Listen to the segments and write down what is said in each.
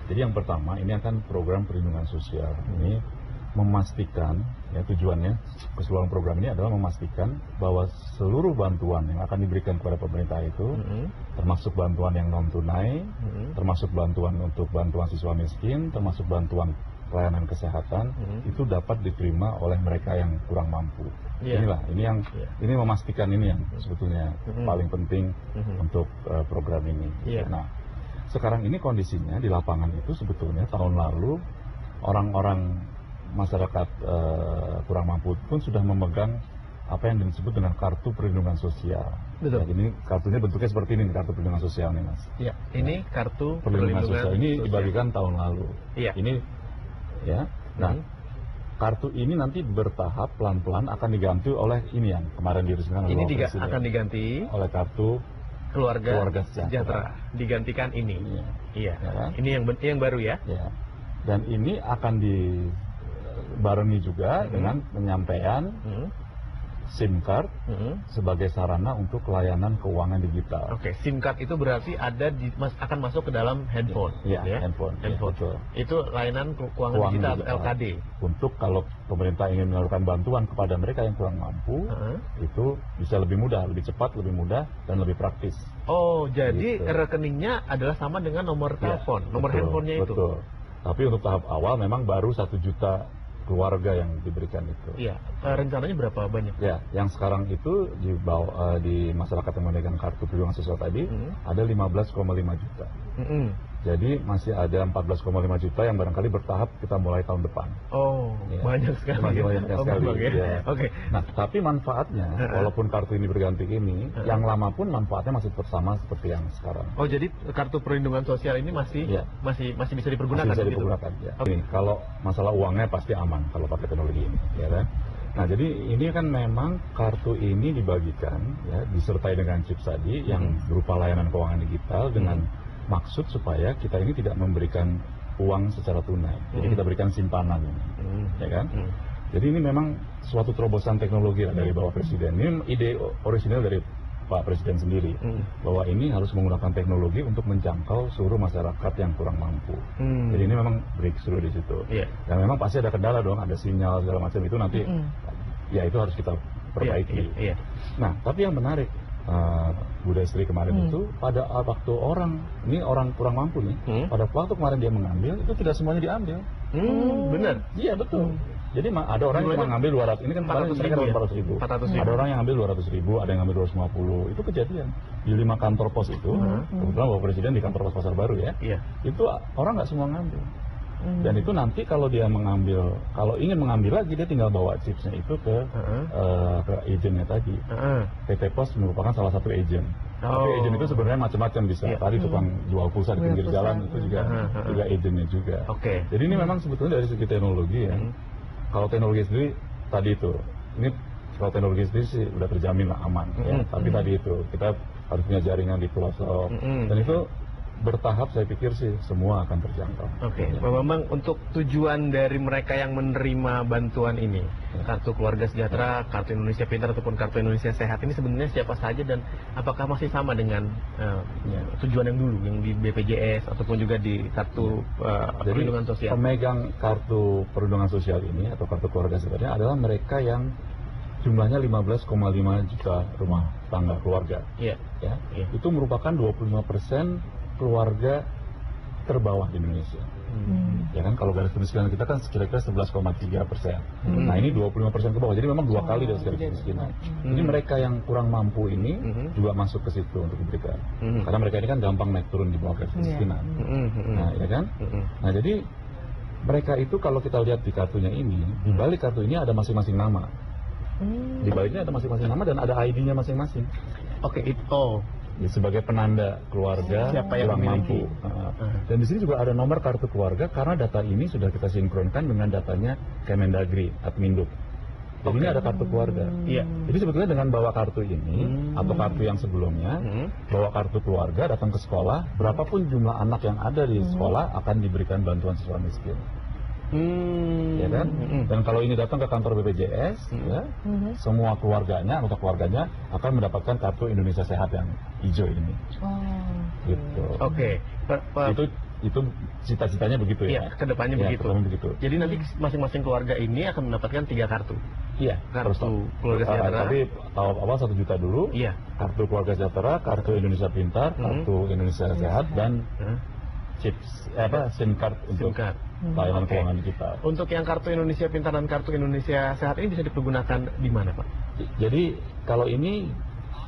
Jadi yang pertama ini akan program perlindungan sosial. Ini memastikan, ya tujuannya keseluruhan program ini adalah memastikan bahwa seluruh bantuan yang akan diberikan kepada pemerintah itu, termasuk bantuan yang non tunai, termasuk bantuan untuk bantuan siswa miskin, termasuk bantuan pelayanan kesehatan, itu dapat diterima oleh mereka yang kurang mampu. Inilah, ini memastikan ini yang sebetulnya paling penting untuk program ini. Nah, sekarang ini kondisinya di lapangan itu sebetulnya tahun lalu orang-orang masyarakat kurang mampu pun sudah memegang apa yang disebut dengan kartu perlindungan sosial. Betul. Ya, ini kartunya bentuknya seperti ini, kartu perlindungan sosial nih Mas. Ya, ini kartu perlindungan sosial ini dibagikan tahun lalu. Iya. Ini ya. Nah, kartu ini nanti bertahap pelan-pelan akan diganti oleh ini yang kemarin diresmikan oleh Bapak Presiden. Akan diganti oleh kartu keluarga sejahtera. Digantikan ini. Iya. Ya kan? Ini yang baru ya. Ya. Dan ini akan dibarengi juga dengan penyampaian SIM card sebagai sarana untuk layanan keuangan digital. Oke, SIM card itu berarti akan masuk ke dalam handphone. Ya, handphone. Ya, itu layanan keuangan digital atau LKD. Untuk kalau pemerintah ingin menyalurkan bantuan kepada mereka yang kurang mampu, itu bisa lebih mudah, lebih cepat, lebih mudah, dan lebih praktis. Oh, jadi rekeningnya adalah sama dengan nomor telepon, nomor handphonenya itu. Betul. Tapi untuk tahap awal memang baru 1 juta keluarga yang diberikan itu. Iya. Rencananya berapa banyak? Ya, yang sekarang itu di masyarakat yang memegang kartu perlindungan sosial tadi ada 15,5 juta. Jadi masih ada 14,5 juta yang barangkali bertahap kita mulai tahun depan. Oh, ya. Banyak sekali. Banyak sekali. Ya. Oke. Nah, tapi manfaatnya, walaupun kartu ini berganti ini, yang lama pun manfaatnya masih sama seperti yang sekarang. Oh, jadi kartu perlindungan sosial ini masih bisa dipergunakan? Masih bisa dipergunakan. Ya. Okay. Kalau masalah uangnya pasti aman kalau pakai teknologi ini, ya kan? Nah, jadi ini kan memang kartu ini dibagikan, ya, disertai dengan chip tadi yang berupa layanan keuangan digital dengan maksud supaya kita ini tidak memberikan uang secara tunai, jadi kita berikan simpanan, ya kan? Jadi ini memang suatu terobosan teknologi dari Bapak Presiden. Ini ide orisinal dari Pak Presiden sendiri, bahwa ini harus menggunakan teknologi untuk menjangkau seluruh masyarakat yang kurang mampu. Jadi ini memang breakthrough di situ. Dan memang pasti ada kendala dong, ada sinyal segala macam itu nanti, ya itu harus kita perbaiki. Nah, tapi yang menarik, Bu Destri kemarin itu pada waktu orang kurang mampu nih, pada waktu kemarin dia mengambil itu tidak semuanya diambil. Benar? Iya betul. Jadi ada orang yang cuma ngambil 200, ini kan kemarin mereka 400.000. Ada orang yang ngambil 200.000, ada yang ngambil 250. Itu kejadian di 5 kantor pos itu. Kebetulan Bapak Presiden di kantor pos Pasar Baru ya. Itu orang nggak semua ngambil. Dan itu nanti kalau dia mengambil, kalau ingin mengambil lagi dia tinggal bawa chipsnya itu ke agennya tadi. PT Pos merupakan salah satu agen. Tapi agen itu sebenarnya macam-macam, bisa tadi tukang jual pulsa di pinggir jalan itu juga agennya juga. Jadi ini memang sebetulnya dari segi teknologi ya. Kalau teknologi sendiri tadi itu, ini kalau teknologi sendiri sih udah terjamin lah aman ya. Tapi tadi itu kita harus punya jaringan di pelosok dan itu bertahap saya pikir sih semua akan terjangkau. Pak Bambang, untuk tujuan dari mereka yang menerima bantuan ini, kartu keluarga sejahtera, kartu Indonesia Pintar ataupun kartu Indonesia Sehat ini sebenarnya siapa saja dan apakah masih sama dengan tujuan yang dulu yang di BPJS ataupun juga di kartu perlindungan sosial? Pemegang kartu perlindungan sosial ini atau kartu keluarga sejahtera adalah mereka yang jumlahnya 15,5 juta rumah tangga keluarga. Itu merupakan 25% keluarga terbawah di Indonesia. Ya kan, kalau garis kemiskinan kita kan kira-kira 11,3%. Nah ini 25% ke bawah, jadi memang 2 kali dari garis kemiskinan. Jadi mereka yang kurang mampu ini juga masuk ke situ untuk diberikan. Karena mereka ini kan gampang naik turun di bawah garis kemiskinan. Nah ya kan. Nah jadi mereka itu kalau kita lihat di kartunya ini, di balik kartu ini ada masing-masing nama. Di baliknya ada masing-masing nama dan ada ID-nya masing-masing. Ya, sebagai penanda keluarga siapa yang kurang mampu. Dan di sini juga ada nomor kartu keluarga karena data ini sudah kita sinkronkan dengan datanya Kemendagri, Adminduk. Jadi ini ada kartu keluarga. Jadi sebetulnya dengan bawa kartu ini atau kartu yang sebelumnya, bawa kartu keluarga datang ke sekolah, berapapun jumlah anak yang ada di sekolah akan diberikan bantuan siswa miskin. Ya kan? Dan kalau ini datang ke kantor BPJS, ya, semua keluarganya, anggota keluarganya akan mendapatkan kartu Indonesia Sehat yang hijau ini. Gitu. Itu itu cita-citanya begitu ya. Iya, kedepannya Ya, begitu. kedepannya begitu. Jadi nanti masing-masing keluarga ini akan mendapatkan 3 kartu. Iya, Kartu keluarga sejahtera. Tapi tahap awal 1 juta dulu. Iya. Kartu keluarga sejahtera, kartu Indonesia Pintar, kartu Indonesia Sehat, dan SIM card untuk card. layanan Oke. keuangan digital. Untuk yang kartu Indonesia Pintar dan kartu Indonesia Sehat ini bisa dipergunakan di mana, Pak? Jadi kalau ini,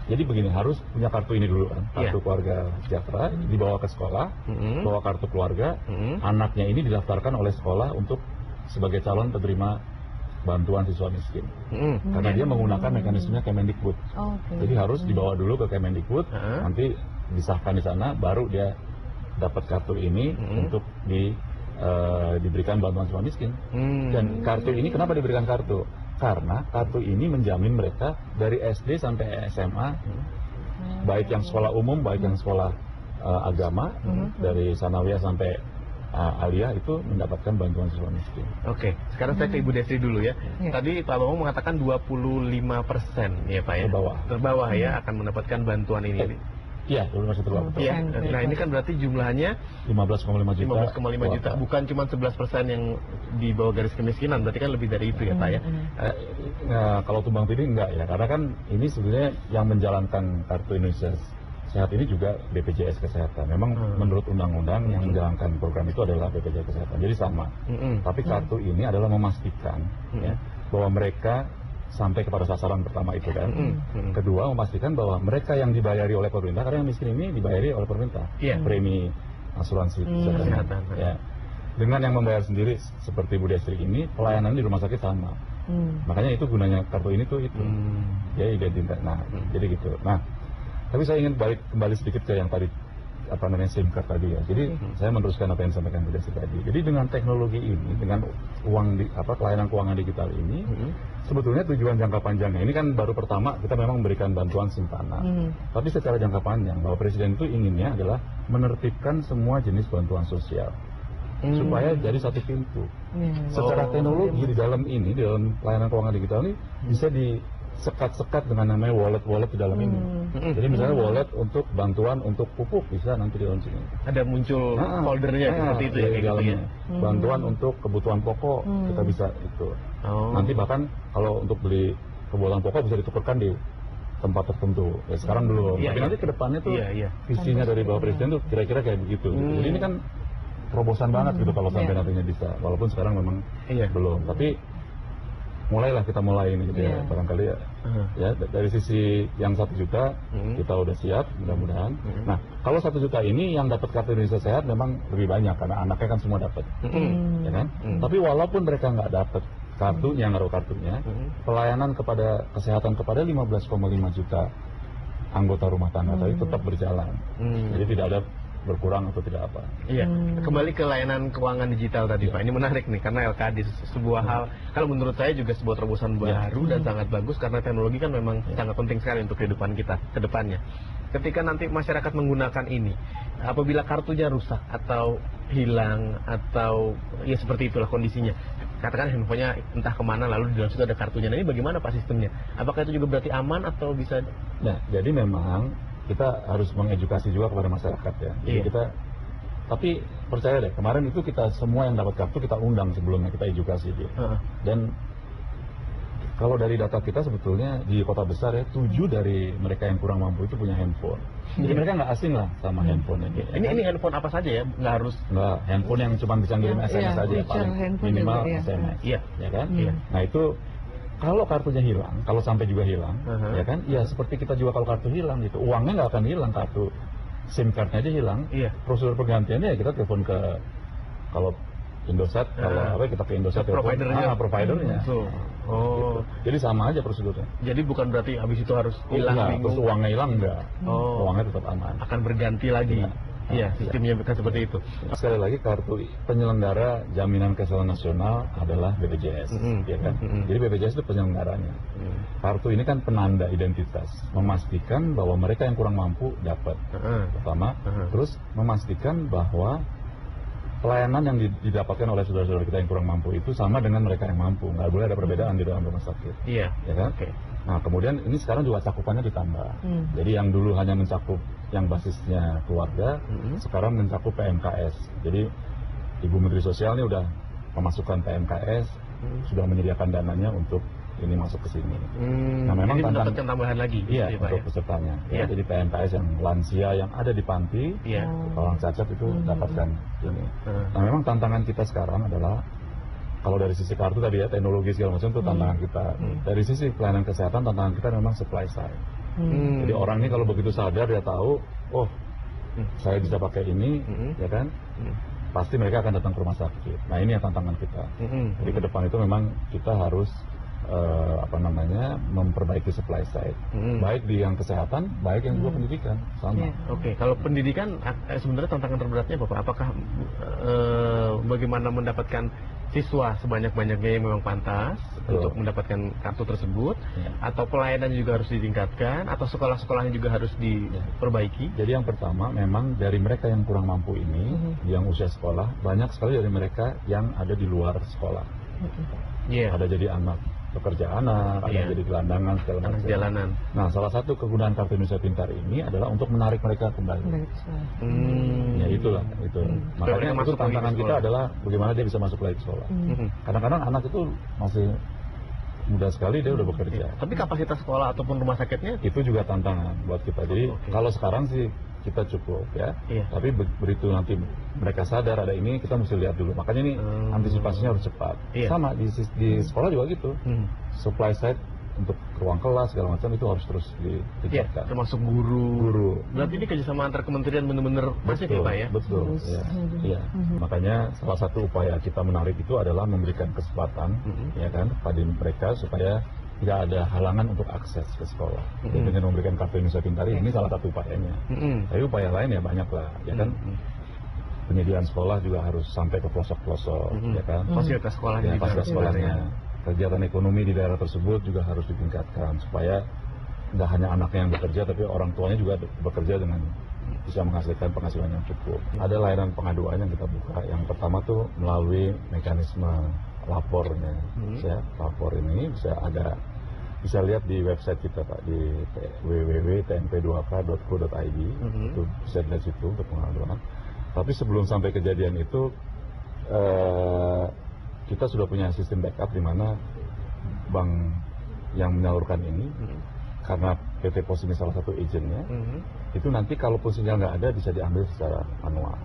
jadi begini, harus punya kartu ini dulu kan, kartu Iya. keluarga sejahtera, dibawa ke sekolah, bawa kartu keluarga, anaknya ini didaftarkan oleh sekolah untuk sebagai calon penerima bantuan siswa miskin. Karena dia menggunakan mekanismenya Kemendikbud. Jadi harus dibawa dulu ke Kemendikbud, nanti disahkan di sana, baru dia dapat kartu ini untuk diberikan bantuan siswa miskin. Dan kartu ini kenapa diberikan kartu? Karena kartu ini menjamin mereka dari SD sampai SMA, baik yang sekolah umum, baik yang sekolah agama, dari sanawiyah sampai aliyah itu mendapatkan bantuan siswa miskin. Oke, sekarang saya ke Ibu Desri dulu ya. Tadi Pak Bambang mengatakan 25% ya Pak ya. Terbawah ya akan mendapatkan bantuan ini. Iya, belum masih terbawah. Iya. Nah ini kan berarti jumlahnya 15,5 juta. 15,5 juta, bukan cuma 11% yang di bawah garis kemiskinan, berarti kan lebih dari itu ya Pak ya. Kalau tumbang tindih enggak ya, karena kan ini sebenarnya yang menjalankan kartu Indonesia Sehat ini juga BPJS Kesehatan. Memang menurut undang-undang yang menjalankan program itu adalah BPJS Kesehatan, jadi sama. Tapi kartu ini adalah memastikan ya, bahwa mereka sampai kepada sasaran pertama itu kan. Kedua, memastikan bahwa mereka yang dibayari oleh pemerintah, karena yang miskin ini dibayari oleh pemerintah, premi asuransi kesehatan. Ya. Dengan yang membayar sendiri seperti Bu Desri ini, pelayanan di rumah sakit sama. Makanya itu gunanya kartu ini tuh itu. Ya identitas. Nah, jadi gitu. Nah, tapi saya ingin balik kembali sedikit ke yang tadi SIM card tadi ya. Jadi saya meneruskan apa yang disampaikan Bu Desri tadi. Jadi dengan teknologi ini, dengan pelayanan keuangan digital ini, sebetulnya tujuan jangka panjangnya ini kan baru pertama kita memang memberikan bantuan simpanan. Tapi secara jangka panjang bahwa Presiden itu inginnya adalah menertibkan semua jenis bantuan sosial supaya jadi satu pintu. Secara teknologi di dalam ini, di dalam pelayanan keuangan digital ini bisa disekat-sekat dengan namanya wallet di dalam ini. Jadi misalnya wallet untuk bantuan untuk pupuk bisa nanti di launching. Ada muncul foldernya seperti itu ya, kayak gitu ya. Bantuan untuk kebutuhan pokok kita bisa itu. Nanti bahkan kalau untuk beli kebutuhan pokok bisa ditukarkan di tempat tertentu. Ya sekarang belum. Tapi nanti kedepannya tuh visinya dari Bapak Presiden tuh kira-kira kayak begitu. Jadi ini kan terobosan banget gitu kalau sampai nantinya bisa. Walaupun sekarang memang belum. Tapi mulailah kita mulai ini gitu ya, barangkali ya. Ya dari sisi yang 1 juta kita udah siap mudah-mudahan. Nah kalau 1 juta ini yang dapat kartu Indonesia Sehat memang lebih banyak karena anaknya kan semua dapat, ya kan? Tapi walaupun mereka nggak dapat kartunya, naruh kartunya, pelayanan kepada kesehatan kepada 15,5 juta anggota rumah tangga tadi tetap berjalan. Jadi tidak ada berkurang atau tidak apa. Iya, kembali ke layanan keuangan digital tadi Pak. Ini menarik nih karena LKD sebuah hal, kalau menurut saya juga sebuah terobosan baru dan sangat bagus karena teknologi kan memang sangat penting sekali untuk kehidupan kita ke depannya. Ketika nanti masyarakat menggunakan ini, apabila kartunya rusak atau hilang atau ya seperti itulah kondisinya, katakan handphonenya entah kemana lalu di dalam situ ada kartunya. Nah ini bagaimana Pak sistemnya? Apakah itu juga berarti aman atau bisa? Nah, jadi memang kita harus mengedukasi juga kepada masyarakat ya. Jadi tapi percaya deh, kemarin itu kita semua yang dapat kartu kita undang sebelumnya, kita edukasi dia. Dan kalau dari data kita sebetulnya di kota besar ya, 7 dari mereka yang kurang mampu itu punya handphone. Jadi mereka nggak asing lah sama handphone ini. Ini handphone apa saja ya? Nggak harus handphone yang cuma bisa ngirim SMS saja, paling minimal SMS. Ya kan? Nah itu kalau kartunya hilang, kalau sampai juga hilang, ya kan? Ya seperti kita juga kalau kartu hilang gitu, uangnya nggak akan hilang, kartu SIM cardnya aja hilang. Prosedur pergantiannya ya kita telepon ke kalau Indosat, kalau kita ke Indosat providernya. Gitu. Jadi sama aja prosedurnya. Jadi bukan berarti habis itu harus hilang, terus uangnya hilang enggak. Uangnya tetap aman. Akan berganti lagi. Iya, sistemnya bukan seperti itu. Sekali lagi kartu penyelenggara jaminan kesehatan nasional adalah BPJS, ya kan? Jadi BPJS itu penyelenggaranya. Kartu ini kan penanda identitas, memastikan bahwa mereka yang kurang mampu dapat. Pertama, terus memastikan bahwa pelayanan yang didapatkan oleh saudara-saudara kita yang kurang mampu itu sama dengan mereka yang mampu. Nggak boleh ada perbedaan di dalam rumah sakit. Iya. Ya kan? Oke. Nah, kemudian ini sekarang juga cakupannya ditambah. Jadi yang dulu hanya mencakup yang basisnya keluarga, sekarang mencakup PMKS. Jadi Ibu Menteri Sosial ini udah memasukkan PMKS, sudah menyediakan dananya untuk ini masuk ke sini. Nah, memang jadi mendapatkan tambahan lagi. Iya, gitu, Pak, untuk pesertanya. Iya. Jadi PMKS yang lansia yang ada di panti, Iya. orang cacat itu dapatkan ini. Nah, memang tantangan kita sekarang adalah kalau dari sisi kartu tadi ya, teknologi segala macam itu tantangan kita. Dari sisi pelayanan kesehatan, tantangan kita memang supply side. Jadi orang ini kalau begitu sadar dia tahu, oh saya bisa pakai ini, ya kan? Pasti mereka akan datang ke rumah sakit. Nah ini yang tantangan kita. Jadi ke depan itu memang kita harus memperbaiki supply side, baik di yang kesehatan, baik yang juga pendidikan, sama. Oke, kalau pendidikan sebenarnya tantangan terberatnya apa Pak? Apakah bagaimana mendapatkan siswa sebanyak-banyaknya yang memang pantas untuk mendapatkan kartu tersebut, atau pelayanan juga harus ditingkatkan, atau sekolah-sekolahnya juga harus diperbaiki? Jadi yang pertama memang dari mereka yang kurang mampu ini, yang usia sekolah, banyak sekali dari mereka yang ada di luar sekolah. Ada jadi anak pekerja anak, ada jadi gelandangan segala macam. Jalanan. Nah, salah satu kegunaan Kartu Indonesia Pintar ini adalah untuk menarik mereka kembali. Ya itulah, itu. Makanya itu tantangan kita adalah bagaimana dia bisa masuk lagi ke sekolah. Kadang-kadang anak itu masih muda sekali dia udah bekerja. Tapi kapasitas sekolah ataupun rumah sakitnya itu juga tantangan buat kita. Jadi kalau sekarang sih kita cukup ya. Tapi begitu nanti mereka sadar ada ini, kita mesti lihat dulu. Makanya ini antisipasinya harus cepat. Sama di sekolah juga gitu. Supply side untuk ruang kelas segala macam itu harus terus ditingkatkan. Termasuk guru. Berarti ini kerjasama antar kementerian benar-benar masif ya Pak ya? Betul. Iya. Makanya salah satu upaya kita menarik itu adalah memberikan kesempatan ya kan pada mereka supaya tidak ada halangan untuk akses ke sekolah. Jadi dengan memberikan Kartu Indonesia Pintar ini salah satu upayanya. Tapi upaya lain ya banyak lah, ya kan. Penyediaan sekolah juga harus sampai ke pelosok-pelosok, ya kan. Fasilitas sekolahnya. Fasilitas sekolahnya. Kegiatan ekonomi di daerah tersebut juga harus ditingkatkan supaya tidak hanya anaknya yang bekerja, tapi orang tuanya juga bekerja dengan bisa menghasilkan penghasilan yang cukup. Ada layanan pengaduan yang kita buka. Yang pertama tuh melalui mekanisme lapornya. Lapor ini bisa lihat di website kita Pak, di www.tnp2k.co.id. Itu bisa lihat situ untuk pengaduan. Tapi sebelum sampai kejadian itu kita sudah punya sistem backup di mana bank yang menyalurkan ini, karena PT Pos ini salah satu agentnya, itu nanti kalaupun sinyal nggak ada bisa diambil secara manual.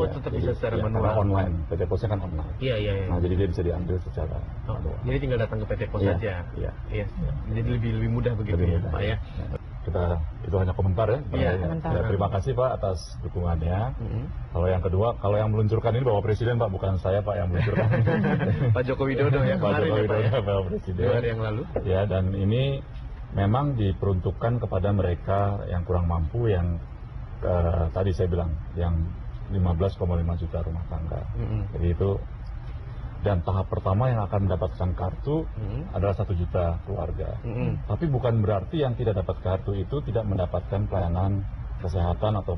Tetap bisa secara manual. Karena online, PT Posnya kan online. Iya. Nah, jadi dia bisa diambil secara manual. Jadi tinggal datang ke PT Pos saja. Iya. Jadi lebih mudah begitu ya Pak ya. Itu hanya komentar ya. Terima kasih Pak atas dukungannya. Kalau yang kedua, kalau yang meluncurkan ini Bapak Presiden Pak, bukan saya Pak yang meluncurkan. Pak Joko Widodo ya kemarin Pak Joko Widodo, ya, Bapak Presiden. 2 hari yang lalu. Ya, dan ini memang diperuntukkan kepada mereka yang kurang mampu yang tadi saya bilang yang 15,5 juta rumah tangga. Jadi itu, dan tahap pertama yang akan mendapatkan kartu adalah 1 juta keluarga. Tapi bukan berarti yang tidak dapat kartu itu tidak mendapatkan pelayanan kesehatan atau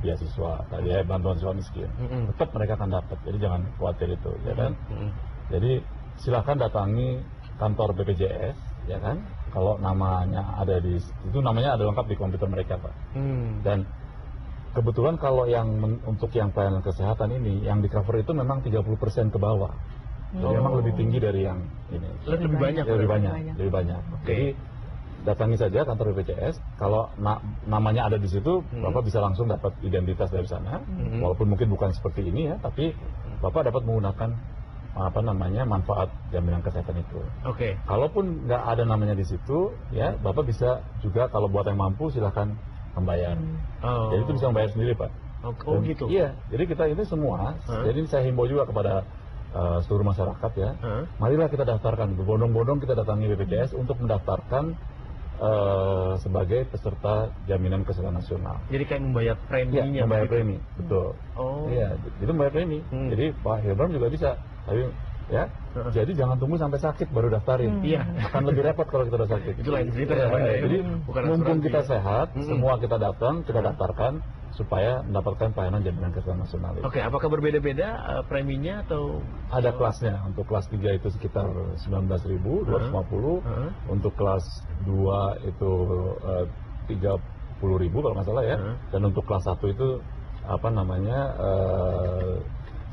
beasiswa, tadi bantuan siswa miskin. Tetap mereka akan dapat. Jadi jangan khawatir itu, ya kan. Jadi silahkan datangi kantor BPJS, ya kan. Kalau namanya ada itu namanya ada lengkap di komputer mereka Pak. Dan kebetulan kalau untuk yang pelayanan kesehatan ini, yang di cover itu memang 30% ke bawah. Jadi memang lebih tinggi dari yang ini. Lebih banyak. Jadi datangi saja kantor BPJS. Kalau namanya ada di situ, Bapak bisa langsung dapat identitas dari sana. Walaupun mungkin bukan seperti ini ya, tapi Bapak dapat menggunakan manfaat jaminan kesehatan itu. Kalaupun nggak ada namanya di situ, ya Bapak bisa juga kalau buat yang mampu silahkan membayar. Jadi itu bisa membayar sendiri Pak. Gitu. Iya. Jadi kita ini semua. Jadi saya himbau juga kepada seluruh masyarakat ya. Marilah kita daftarkan. Berbondong-bondong kita datangi BPJS untuk mendaftarkan sebagai peserta jaminan kesehatan nasional. Jadi kayak membayar preminya. Iya, membayar premi. Betul. Iya. Itu membayar premi. Jadi Pak Hilbram juga bisa. Tapi ya. Jadi jangan tunggu sampai sakit baru daftarin. Iya. Akan lebih repot kalau kita udah sakit. Itu lain cerita Ya, ya, Pak, ya. jadi Bukan mumpung asuransi, kita ya. sehat, semua kita datang, kita daftarkan supaya mendapatkan pelayanan jaminan kesehatan nasional itu. Oke, apakah berbeda-beda preminya atau Ada kelasnya. Untuk kelas 3 itu sekitar 19.250, untuk kelas 2 itu 30.000 kalau nggak salah ya. Dan untuk kelas 1 itu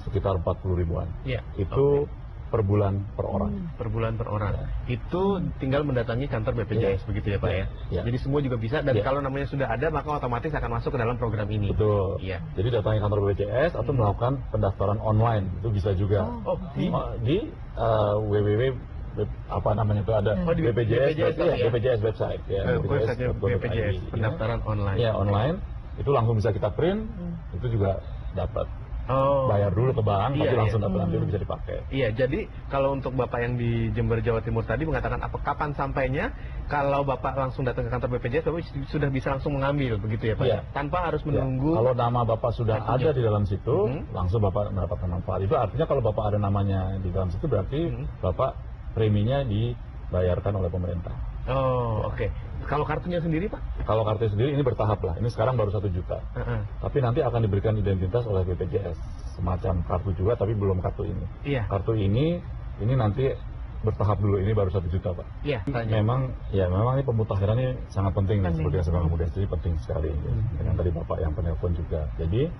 sekitar 40 ribuan. Iya. Itu per bulan per orang. per bulan per orang? Itu tinggal mendatangi kantor BPJS begitu ya Pak ya? Ya. Jadi semua juga bisa dan Ya. kalau namanya sudah ada maka otomatis akan masuk ke dalam program ini. Betul. Iya. Jadi datangi kantor BPJS atau melakukan pendaftaran online itu bisa juga. Oh, Di www apa namanya itu ada Oh, di BPJS ya? BPJS website ya. Website BPJS, pendaftaran online. Ya, online. Itu langsung bisa kita print, itu juga dapat. Oh. Bayar dulu ke bank, Iya, tapi langsung iya. dapat nanti itu bisa dipakai. Iya, jadi kalau untuk Bapak yang di Jember, Jawa Timur tadi mengatakan kapan sampainya, kalau Bapak langsung datang ke kantor BPJS, Bapak sudah bisa langsung mengambil, begitu ya Pak? Iya. Tanpa harus Ya, menunggu. kalau nama Bapak sudah Kartunya. ada di dalam situ, langsung Bapak mendapatkan manfaat. Itu artinya kalau Bapak ada namanya di dalam situ, berarti Bapak preminya dibayarkan oleh pemerintah. Oh, oke. Kalau kartunya sendiri Pak? Kalau kartu sendiri ini bertahap lah. Ini sekarang baru 1 juta. Tapi nanti akan diberikan identitas oleh BPJS. Semacam kartu juga, tapi belum kartu ini. Iya. Kartu ini nanti bertahap dulu. Ini baru 1 juta, Pak. Iya. Memang ini pemutakhiran ini sangat penting nih, seperti yang saya bilang kemudian. Jadi penting sekali. Dengan tadi Bapak yang penelpon juga. Jadi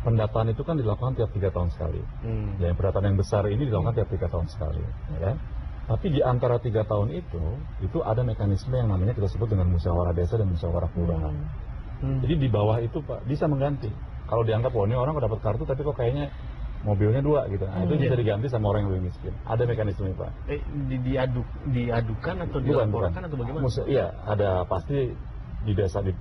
pendataan itu kan dilakukan tiap 3 tahun sekali. Yang pendataan yang besar ini dilakukan tiap 3 tahun sekali. Ya kan? Tapi di antara 3 tahun itu ada mekanisme yang namanya kita sebut dengan musyawarah desa dan musyawarah kelurahan. Jadi di bawah itu Pak bisa mengganti. Kalau dianggap ini orang udah dapat kartu tapi kok kayaknya mobilnya 2 gitu. Nah, itu bisa diganti sama orang yang lebih miskin. Ada mekanisme Pak. Diadukan atau dilaporkan atau bagaimana? Iya, ada pasti di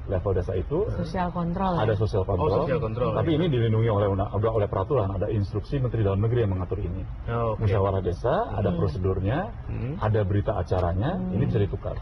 level desa itu Sosial kontrol. ada sosial kontrol. Oh, sosial kontrol. Tapi ini dilindungi oleh peraturan, ada instruksi Menteri Dalam Negeri yang mengatur ini. Oh, oke. Musyawarah desa, ada prosedurnya, ada berita acaranya, ini bisa ditukar.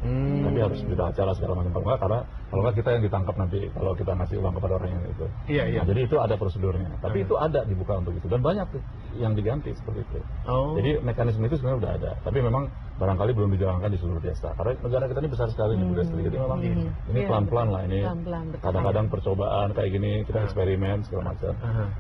Tapi harus berita acara segala macam karena kalau nggak kita yang ditangkap nanti kalau kita ngasih uang kepada orang yang itu. Iya, iya. Nah, jadi itu ada prosedurnya. Tapi itu ada dibuka untuk itu dan banyak tuh yang diganti seperti itu. Oh. Jadi mekanisme itu sebenarnya udah ada. Tapi memang barangkali belum dijalankan di seluruh desa. Karena negara kita ini besar sekali nih, Bunda Sri. Jadi memang ini pelan-pelan lah ini. Pelan-pelan, betul. Kadang-kadang percobaan kayak gini kita eksperimen segala macam.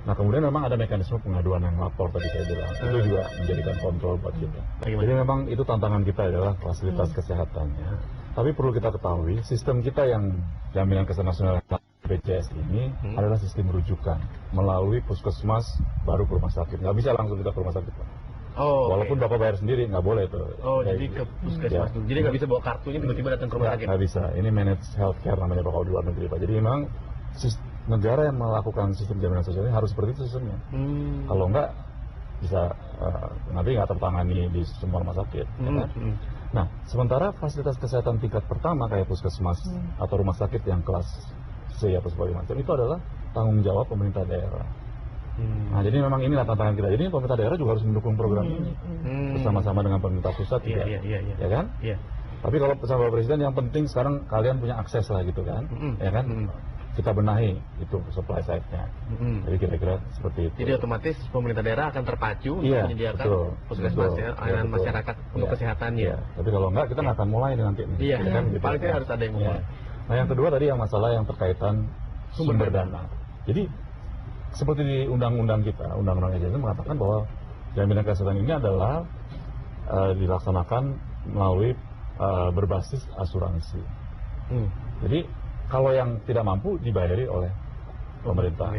Nah kemudian memang ada mekanisme pengaduan yang lapor tadi saya bilang. Itu juga menjadikan kontrol buat kita. Bagaimana? Jadi memang itu tantangan kita adalah fasilitas kesehatannya. Tapi perlu kita ketahui, sistem kita yang jaminan kesehatan nasional BPJS ini adalah sistem rujukan melalui puskesmas baru ke rumah sakit. Nggak bisa langsung kita ke rumah sakit, Pak. Oh, Walaupun Bapak bayar sendiri, nggak boleh tuh. Oh, Kayak jadi gitu. ke puskesmas Ya. dulu. Jadi nggak bisa bawa kartunya tiba-tiba datang ke rumah sakit. Nggak bisa. Ini managed healthcare namanya Pak kalau di luar negeri, Pak. Jadi memang negara yang melakukan sistem jaminan sosial ini harus seperti itu sistemnya. Kalau nggak bisa nanti nggak tertangani di semua rumah sakit. Ya kan? Nah, sementara fasilitas kesehatan tingkat pertama kayak puskesmas atau rumah sakit yang kelas C atau sebagainya macam itu adalah tanggung jawab pemerintah daerah. Nah, jadi memang inilah tantangan kita. Jadi pemerintah daerah juga harus mendukung program ini bersama-sama dengan pemerintah pusat juga, Iya. ya kan? Iya. Tapi kalau pesan Bapak Presiden yang penting sekarang kalian punya akses lah gitu kan, ya kan? Kita benahi itu supply side-nya. Jadi kira-kira seperti itu. Jadi otomatis pemerintah daerah akan terpacu untuk Iya, menyediakan betul, puskesmas betul, ya, iya, layanan betul. masyarakat untuk Iya, kesehatannya. iya. Tapi kalau enggak kita nggak akan mulai nih nanti. Iya, Ya kan, gitu. paling tidak harus ada yang Iya. mulai. Nah yang kedua tadi yang masalah yang terkaitan sumber dana. Jadi seperti di undang-undang kita, undang-undang itu mengatakan bahwa jaminan kesehatan ini adalah dilaksanakan melalui berbasis asuransi. Jadi kalau yang tidak mampu dibayari oleh pemerintah.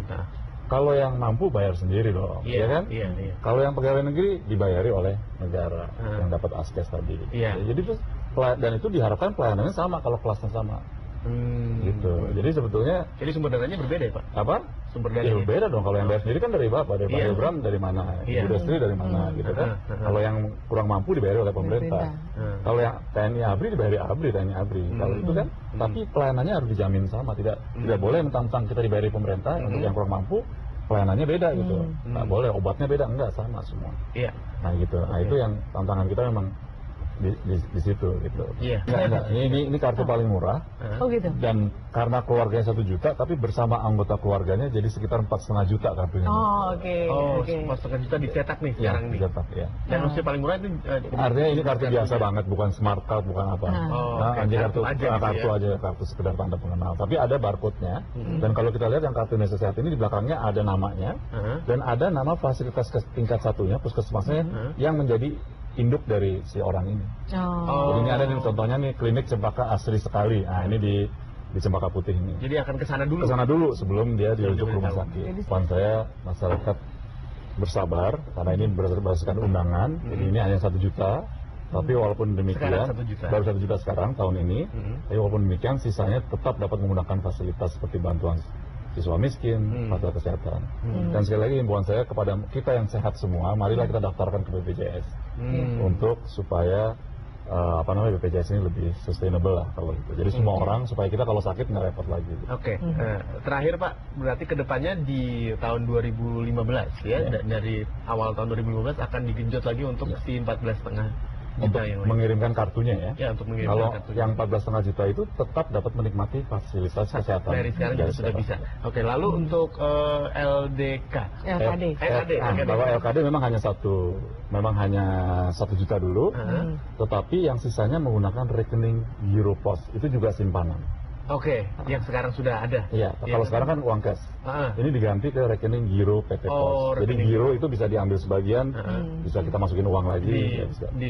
Kalau yang mampu bayar sendiri dong, Iya, ya kan? iya. Kalau yang pegawai negeri dibayari oleh negara yang dapat askes tadi. Iya. Jadi itu dan itu diharapkan pelayanannya sama kalau kelasnya sama. Gitu. Jadi sebetulnya Jadi sumber dananya berbeda ya Pak? apa? Sumber Ya dananya. beda dong. Kalau yang bayar sendiri kan dari Bapak, dari Pak Iya. Hilbram dari mana, Iya. Ibu Destri dari mana, gitu kan? Kalau yang kurang mampu dibayar oleh pemerintah. Kalau yang TNI ABRI dibayar ABRI, TNI ABRI. Kalau itu kan, tapi pelayanannya harus dijamin sama. Tidak boleh mentang-mentang kita dibayari pemerintah untuk yang kurang mampu, pelayanannya beda gitu. Nggak boleh, obatnya beda, enggak sama semua. Iya. Nah gitu. Nah itu yang tantangan kita memang di situ gitu. Iya. Enggak. Ini kartu paling murah. Oh gitu. Dan karena keluarganya 1 juta, tapi bersama anggota keluarganya jadi sekitar 4,5 juta kartunya. Oh oke. Oh, Oke. 4,5 juta dicetak nih Ya, sekarang nih. dicetak, ya. Dan usia paling murah itu Artinya ini kartu biasa banget, bukan smart card, bukan apa. Oh, Nah, oke. hanya Kartu aja gitu kartu ya. aja, kartu sekedar tanda pengenal. Tapi ada barcode-nya. Dan kalau kita lihat yang kartu Indonesia Sehat ini di belakangnya ada namanya dan ada nama fasilitas tingkat satunya, puskesmasnya yang menjadi induk dari si orang ini. Oh. Jadi ini ada nih contohnya nih klinik Cempaka Asri Sekali. Nah ini di Cempaka Putih ini. Jadi akan ke sana dulu. Ke sana dulu sebelum dia dirujuk ke rumah Tahu. sakit. Pesan saya masyarakat bersabar karena ini berdasarkan undangan. Jadi ini hanya 1 juta. Tapi walaupun demikian, Sekarang 1 juta. baru 1 juta sekarang tahun ini. Tapi walaupun demikian, sisanya tetap dapat menggunakan fasilitas seperti bantuan siswa miskin, fasilitas kesehatan. Dan sekali lagi himbauan saya kepada kita yang sehat semua, marilah kita daftarkan ke BPJS untuk supaya BPJS ini lebih sustainable lah kalau gitu. Jadi semua orang supaya kita kalau sakit nggak repot lagi. Oke, terakhir Pak, berarti kedepannya di tahun 2015 ya, dari awal tahun 2015 akan digenjot lagi untuk si 14,5 Untuk juta yang lain. mengirimkan kartunya ya. Ya, untuk mengirimkan Kalau kartunya. yang 14,5 juta itu tetap dapat menikmati fasilitas kesehatan. Dari sekarang juga sudah bisa. Oke, lalu untuk LDK. LKD. Bahwa LKD memang hanya 1 juta dulu, tetapi yang sisanya menggunakan rekening Giro Pos, itu juga simpanan. Oke, yang sekarang sudah ada. Iya, kalau sekarang kan uang cash. Ini diganti ke rekening Giro PT Pos. Jadi rekening Giro itu bisa diambil sebagian, bisa kita masukin uang lagi. di, ya bisa. di